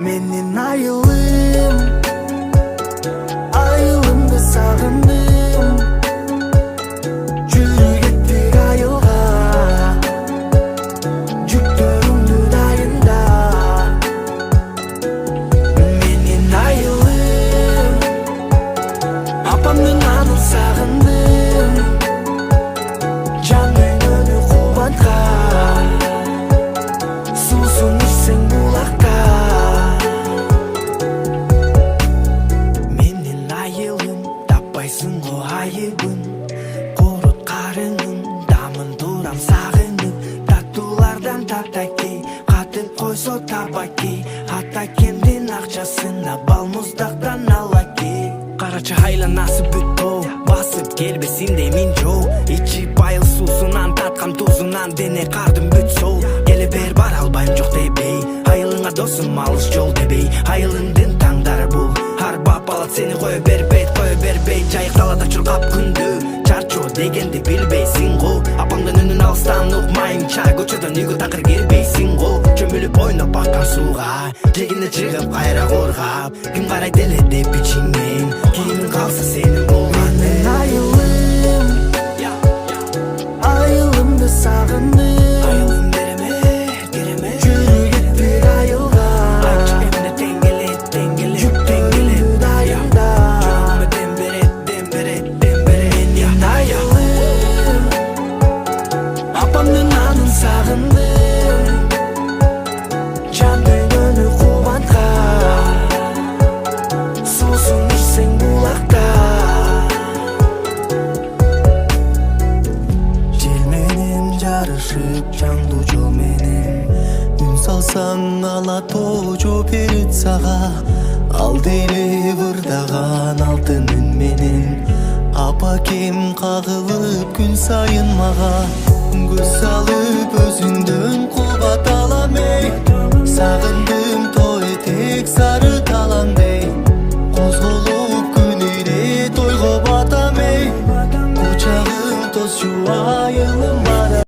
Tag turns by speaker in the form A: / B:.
A: Menin ayılımdı sağındım. Жүрүп кеттик айылга, жүктөрүмдү дайында. Менин айылым, апамдын анын сагындым. Жан дүйнөнү кубанткан, суусун ичсең булакта. Менин айылым, таппайсың го айыбын. Корот карыңым, дамын турам сагынып. Таттуулардан татаки, катып койсо табаки. Ата кемдин акчасына бал муздактан алаки. Карачы айланасы бүт тоо, басып келбесиндей мин жоо. Ичип айыл суусунан таткам тузунан дене кардым бүт сол. Келе бер бара албайм жок дебей, айылыңа досум алыс жол дебей. Айылыңдын таңдары бул, арбап алат сени кое бербейт, жайык талада чуркап күндү. Чарчоо дегенди билбейсиң го, апаңдын үнүн алыстан угмайынча көчөдөн үйгө такыр кирбейсиң го. Чөмүлүп ойноп аккан сууга, жегине чыгып кайра коргап, ким карайт эле деп ичиңен, кийимиң калса сенин болган. Менин айылымды сагындым. Айылым береме жүрүп кеттик айылга, эмне тең келет жүк теңгелеп дайында. Жүрөгүмө дем берет. Менин айылым, апамдын анын сагындым. Жан дүйнөнү кубанткан, суусун ичсең булакта. Жел менен жарышып жаңдуу жол менен, үн салсаң ала тоо жооп берет сага. Ал дейле ырдаган алтын үн менен, апа кем кагылып күн сайын мага. Көз салып өзүңдөн кубат алам эй, сагын